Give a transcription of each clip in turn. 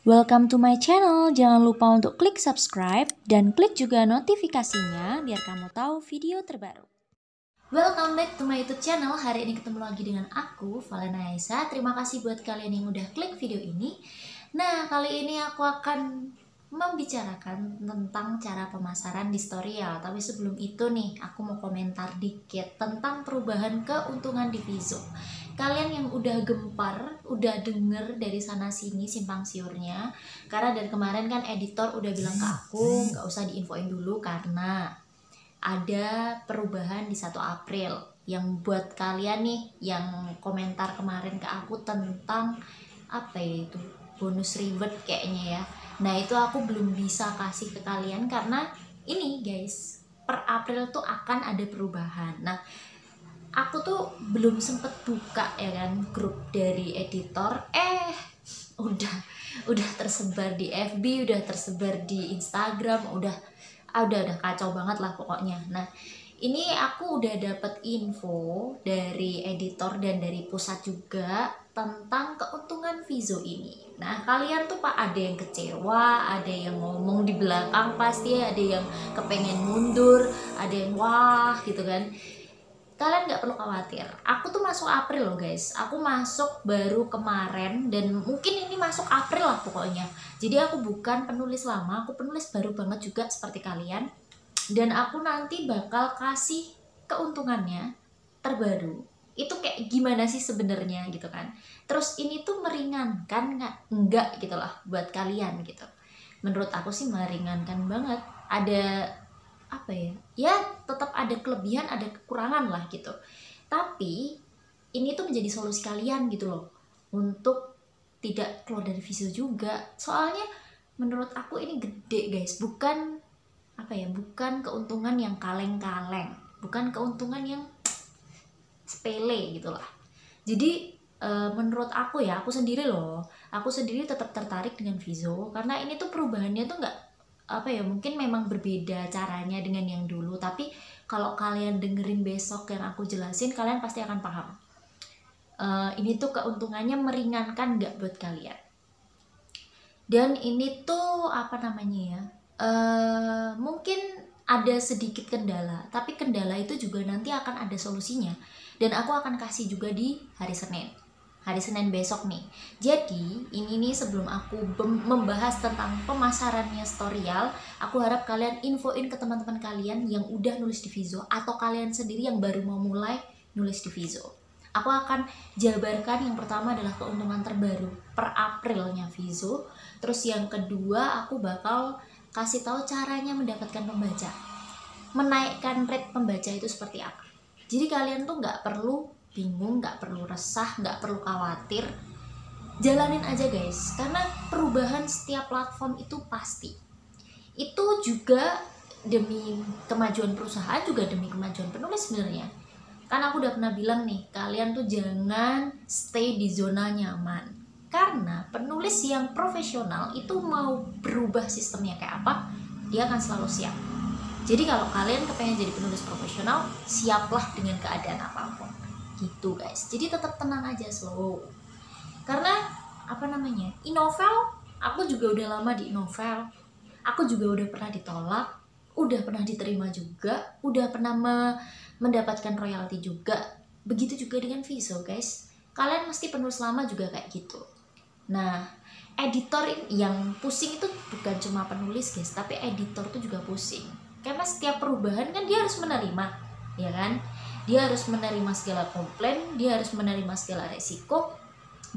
Welcome to my channel. Jangan lupa untuk klik subscribe dan klik juga notifikasinya biar kamu tahu video terbaru. Welcome back to my YouTube channel. Hari ini ketemu lagi dengan aku, Valena Aisyah. Terima kasih buat kalian yang udah klik video ini. Nah, kali ini aku akan membicarakan tentang cara pemasaran di Storyal. Tapi sebelum itu nih, aku mau komentar dikit tentang perubahan keuntungan di Vizo. Kalian yang udah gempar, udah denger dari sana sini simpang siurnya, karena dari kemarin kan editor udah bilang ke aku nggak usah diinfoin dulu karena ada perubahan di 1 April. Yang buat kalian nih yang komentar kemarin ke aku tentang apa ya itu, bonus reward kayaknya ya. Nah itu aku belum bisa kasih ke kalian karena ini guys, per April tuh akan ada perubahan. Nah aku tuh belum sempet buka ya kan grup dari editor, udah tersebar di FB, udah tersebar di Instagram, udah kacau banget lah pokoknya. Nah ini aku udah dapet info dari editor dan dari pusat juga tentang keuntungan Vizo ini. Nah kalian tuh pak ada yang kecewa, ada yang ngomong di belakang, pasti ada yang kepengen mundur, ada yang wah gitu kan. Kalian nggak perlu khawatir, aku tuh masuk April loh guys, aku masuk baru kemarin dan mungkin ini masuk April lah pokoknya. Jadi aku bukan penulis lama, aku penulis baru banget juga seperti kalian. Dan aku nanti bakal kasih keuntungannya terbaru. Itu kayak gimana sih sebenarnya gitu kan. Terus ini tuh meringankan enggak gitu lah buat kalian gitu. Menurut aku sih meringankan banget. Ada apa ya? Ya tetap ada kelebihan, ada kekurangan lah gitu. Tapi ini tuh menjadi solusi kalian gitu loh. Untuk tidak keluar dari Vizo juga. Soalnya menurut aku ini gede guys, bukan apa ya, bukan keuntungan yang kaleng-kaleng, bukan keuntungan yang sepele gitulah. Jadi menurut aku ya, aku sendiri tetap tertarik dengan Vizo karena ini tuh perubahannya tuh nggak apa ya, mungkin memang berbeda caranya dengan yang dulu, tapi kalau kalian dengerin besok yang aku jelasin kalian pasti akan paham. Ini tuh keuntungannya meringankan nggak buat kalian. Dan ini tuh apa namanya ya, mungkin ada sedikit kendala, tapi kendala itu juga nanti akan ada solusinya dan aku akan kasih juga di hari Senin besok nih. Jadi ini nih sebelum aku membahas tentang pemasarannya Storyal, aku harap kalian infoin ke teman-teman kalian yang udah nulis di Vizo atau kalian sendiri yang baru mau mulai nulis di Vizo. Aku akan jabarkan yang pertama adalah keuntungan terbaru per Aprilnya Vizo. Terus yang kedua aku bakal kasih tahu caranya mendapatkan pembaca, menaikkan rate pembaca itu seperti apa. Jadi kalian tuh nggak perlu bingung, nggak perlu resah, nggak perlu khawatir, jalanin aja guys, karena perubahan setiap platform itu pasti. Itu juga demi kemajuan perusahaan, juga demi kemajuan penulis sebenarnya. Karena aku udah pernah bilang nih, kalian tuh jangan stay di zona nyaman. Karena penulis yang profesional itu mau berubah sistemnya kayak apa, dia akan selalu siap. Jadi kalau kalian kepengen jadi penulis profesional, siaplah dengan keadaan apapun. Gitu guys. Jadi tetap tenang aja, slow. Karena apa namanya? Inovel, aku juga udah lama di Inovel. Aku juga udah pernah ditolak, udah pernah diterima juga, udah pernah mendapatkan royalti juga. Begitu juga dengan Vizo guys. Kalian mesti penulis lama juga kayak gitu. Nah, editor yang pusing itu bukan cuma penulis guys, tapi editor tuh juga pusing. Karena setiap perubahan kan dia harus menerima, ya kan? Dia harus menerima segala komplain, dia harus menerima segala resiko.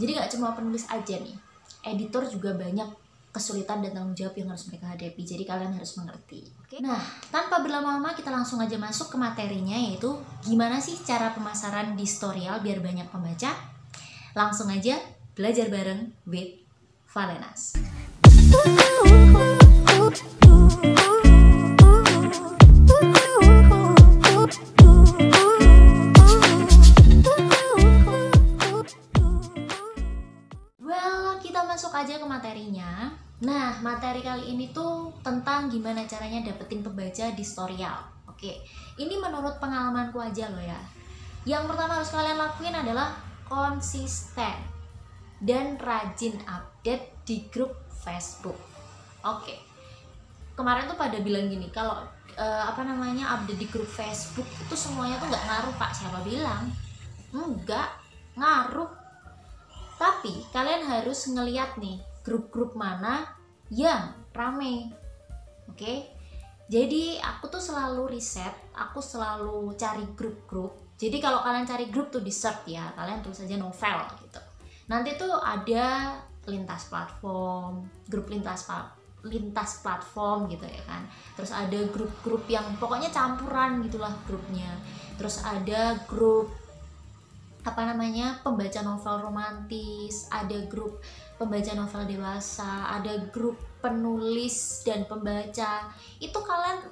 Jadi gak cuma penulis aja nih, editor juga banyak kesulitan dan tanggung jawab yang harus mereka hadapi. Jadi kalian harus mengerti. Okay? Nah, tanpa berlama-lama kita langsung aja masuk ke materinya, yaitu gimana sih cara pemasaran di Storyal biar banyak pembaca. Langsung aja belajar bareng with Valenas. Masuk aja ke materinya. Nah, materi kali ini tuh tentang gimana caranya dapetin pembaca di Storyal. Oke, ini menurut pengalamanku aja loh ya. Yang pertama harus kalian lakuin adalah konsisten. dan rajin update di grup Facebook. Oke. Kemarin tuh pada bilang gini, kalau update di grup Facebook itu semuanya tuh nggak ngaruh Pak. Siapa bilang? Enggak, ngaruh. Tapi kalian harus ngeliat nih grup-grup mana yang rame. Oke. Jadi aku tuh selalu riset, aku selalu cari grup-grup. Jadi kalau kalian cari grup tuh di search ya, kalian tulis saja novel gitu. Nanti tuh ada lintas platform, grup lintas platform gitu ya kan. Terus ada grup-grup yang pokoknya campuran gitulah grupnya. Terus ada grup pembaca novel romantis, ada grup pembaca novel dewasa, ada grup penulis dan pembaca. Itu kalian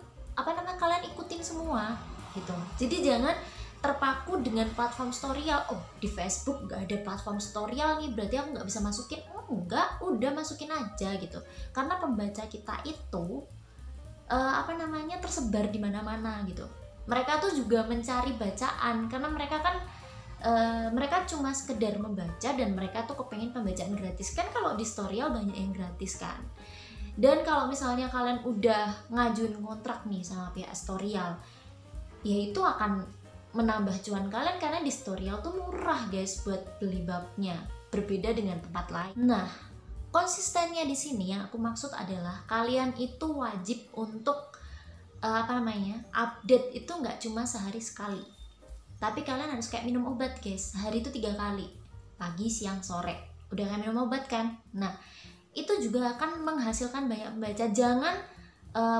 kalian ikutin semua gitu. Jadi jangan terpaku dengan platform storyal. Oh, di Facebook nggak ada platform storyal nih, berarti aku nggak bisa masukin. Oh enggak, udah masukin aja gitu. Karena pembaca kita itu tersebar di mana-mana gitu. Mereka tuh juga mencari bacaan karena mereka kan mereka cuma sekedar membaca dan mereka tuh kepengen pembacaan gratis kan. Kalau di storyal banyak yang gratis kan. Dan kalau misalnya kalian udah ngajuin kontrak nih sama pihak storyal, ya itu akan menambah cuan kalian karena di storyal tuh murah guys buat beli babnya, berbeda dengan tempat lain. Nah, konsistennya di sini yang aku maksud adalah kalian itu wajib untuk update itu nggak cuma sehari sekali, tapi kalian harus kayak minum obat guys, sehari itu 3 kali, pagi, siang, sore. Udah kayak minum obat kan? Nah, itu juga akan menghasilkan banyak pembaca. Jangan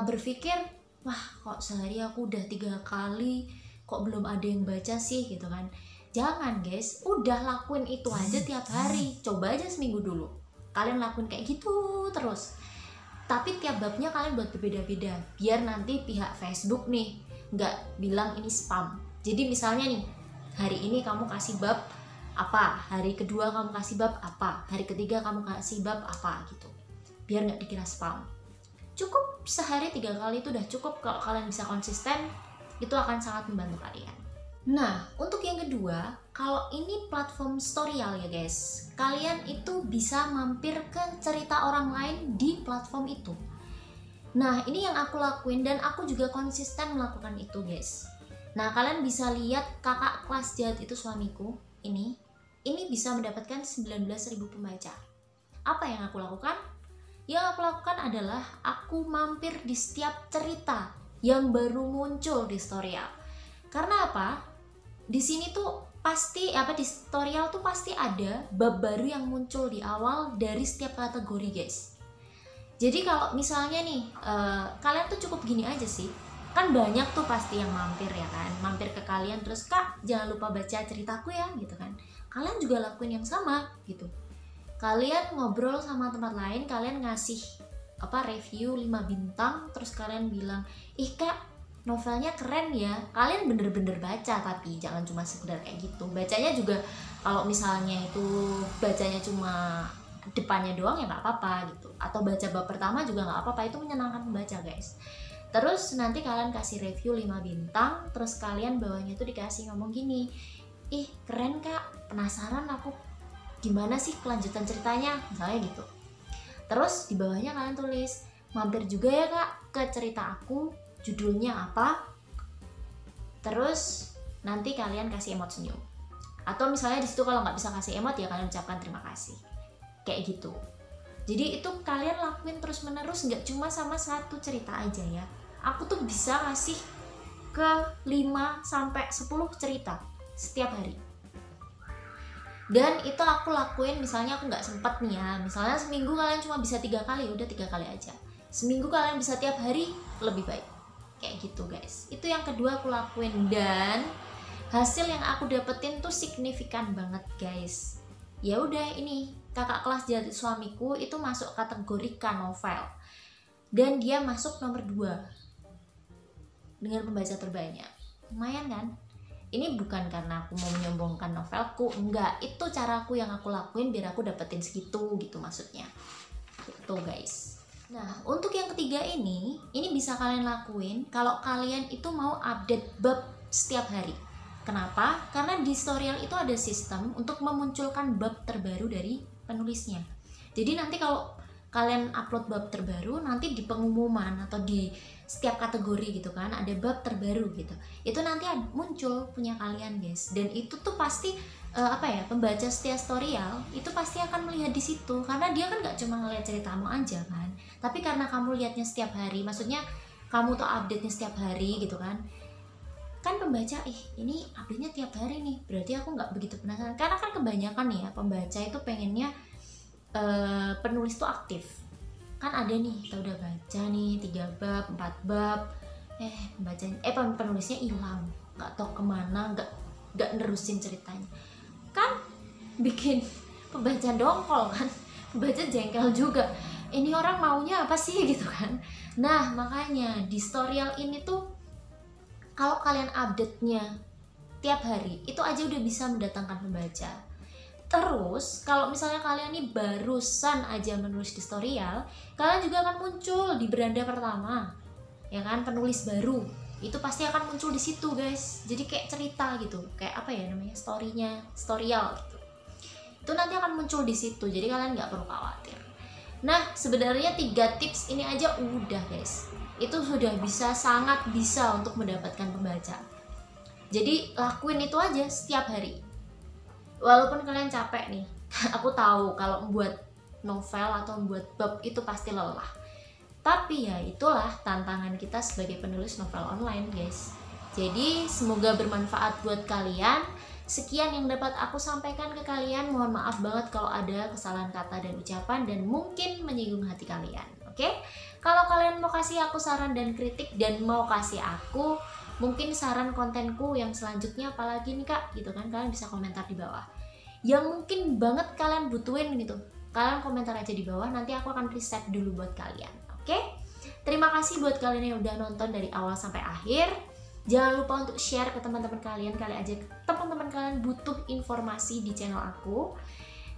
berpikir, wah kok sehari aku udah 3 kali, kok belum ada yang baca sih gitu kan. Jangan guys, udah lakuin itu aja tiap hari. Coba aja seminggu dulu, kalian lakuin kayak gitu terus. Tapi tiap babnya kalian buat berbeda-beda, biar nanti pihak Facebook nih nggak bilang ini spam. Jadi misalnya nih, hari ini kamu kasih bab apa, hari kedua kamu kasih bab apa, hari ketiga kamu kasih bab apa gitu, biar nggak dikira spam. Cukup sehari 3 kali itu udah cukup. Kalau kalian bisa konsisten, itu akan sangat membantu kalian. Nah, untuk yang kedua, kalau ini platform storyal ya guys, kalian itu bisa mampir ke cerita orang lain di platform itu. Nah, ini yang aku lakuin dan aku juga konsisten melakukan itu guys. Nah, kalian bisa lihat kakak kelas jahat itu suamiku ini bisa mendapatkan 19.000 pembaca. Apa yang aku lakukan? Yang aku lakukan adalah aku mampir di setiap cerita yang baru muncul di storyal. Karena apa? Di sini tuh pasti di storyal tuh pasti ada bab baru yang muncul di awal dari setiap kategori guys. Jadi kalau misalnya nih kalian tuh cukup gini aja sih, kan banyak tuh pasti yang mampir ya kan, mampir ke kalian terus, "Kak, jangan lupa baca ceritaku ya," gitu kan. Kalian juga lakuin yang sama gitu. Kalian ngobrol sama tempat lain, kalian ngasih review 5 bintang, terus kalian bilang, "Ih Kak, novelnya keren ya." Kalian bener-bener baca, tapi jangan cuma sekedar kayak gitu. Bacanya juga kalau misalnya itu bacanya cuma depannya doang ya nggak apa-apa gitu, atau baca bab pertama juga nggak apa-apa, itu menyenangkan pembaca guys. Terus nanti kalian kasih review 5 bintang, terus kalian bawahnya tuh dikasih ngomong gini, "Ih keren Kak, penasaran aku gimana sih kelanjutan ceritanya," misalnya gitu. Terus di bawahnya kalian tulis, "Mampir juga ya Kak ke cerita aku, judulnya apa?" Terus nanti kalian kasih emot senyum. Atau misalnya di situ kalau nggak bisa kasih emot ya kalian ucapkan terima kasih. Kayak gitu. Jadi itu kalian lakuin terus menerus, nggak cuma sama satu cerita aja ya. Aku tuh bisa ngasih ke 5 sampai 10 cerita setiap hari. Dan itu aku lakuin, misalnya aku nggak sempet nih ya, misalnya seminggu kalian cuma bisa 3 kali, udah 3 kali aja. Seminggu kalian bisa tiap hari, lebih baik. Kayak gitu guys. Itu yang kedua aku lakuin, dan hasil yang aku dapetin tuh signifikan banget guys. Ya udah, ini kakak kelas jahat suamiku itu masuk kategori K-novel, dan dia masuk nomor 2 dengan pembaca terbanyak. Lumayan kan? Ini bukan karena aku mau menyombongkan novelku, enggak, itu caraku yang aku lakuin biar aku dapetin segitu gitu maksudnya. Gitu guys. Nah, untuk yang ketiga ini bisa kalian lakuin kalau kalian itu mau update bab setiap hari. Kenapa? Karena di storyal itu ada sistem untuk memunculkan bab terbaru dari penulisnya. Jadi nanti kalau kalian upload bab terbaru, nanti di pengumuman atau di setiap kategori gitu kan ada bab terbaru gitu, itu nanti muncul punya kalian guys. Dan itu tuh pasti pembaca setia Storyal itu pasti akan melihat di situ, karena dia kan nggak cuma ngeliat ceritamu aja kan, tapi karena kamu lihatnya setiap hari, maksudnya kamu tuh update-nya setiap hari gitu kan pembaca ini update-nya tiap hari nih, berarti aku nggak begitu penasaran. Karena kan kebanyakan nih ya pembaca itu pengennya penulis tuh aktif. Kan ada nih kita udah baca nih 3 bab 4 bab penulisnya hilang, nggak tahu kemana, nggak nerusin ceritanya, kan bikin pembaca dongkol kan, pembaca jengkel juga, ini orang maunya apa sih gitu kan. Nah makanya di Storyal ini tuh kalau kalian update-nya tiap hari itu aja udah bisa mendatangkan pembaca. Terus kalau misalnya kalian nih barusan aja menulis di Storyal, kalian juga akan muncul di beranda pertama, ya kan, penulis baru itu pasti akan muncul di situ guys. Jadi kayak cerita gitu, kayak storynya Storyal gitu. Itu nanti akan muncul di situ, jadi kalian nggak perlu khawatir. Nah sebenarnya 3 tips ini aja udah guys, itu sudah sangat bisa untuk mendapatkan pembaca. Jadi lakuin itu aja setiap hari. Walaupun kalian capek nih, aku tahu kalau membuat novel atau membuat bab itu pasti lelah. Tapi ya itulah tantangan kita sebagai penulis novel online guys. Jadi semoga bermanfaat buat kalian. Sekian yang dapat aku sampaikan ke kalian. Mohon maaf banget kalau ada kesalahan kata dan ucapan dan mungkin menyinggung hati kalian. Oke? Kalau kalian mau kasih aku saran dan kritik dan mau kasih aku mungkin saran kontenku yang selanjutnya apalagi nih kak gitu kan, kalian bisa komentar di bawah. Yang mungkin banget kalian butuhin gitu, kalian komentar aja di bawah, nanti aku akan riset dulu buat kalian. Oke? Terima kasih buat kalian yang udah nonton dari awal sampai akhir. Jangan lupa untuk share ke teman-teman kalian, kali aja teman-teman kalian butuh informasi di channel aku.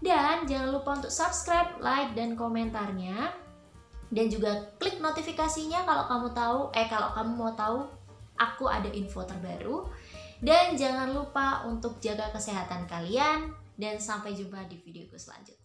Dan jangan lupa untuk subscribe, like, dan komentarnya. Dan juga klik notifikasinya kalau kamu mau tahu aku ada info terbaru. Dan jangan lupa untuk jaga kesehatan kalian. Dan sampai jumpa di videoku selanjutnya.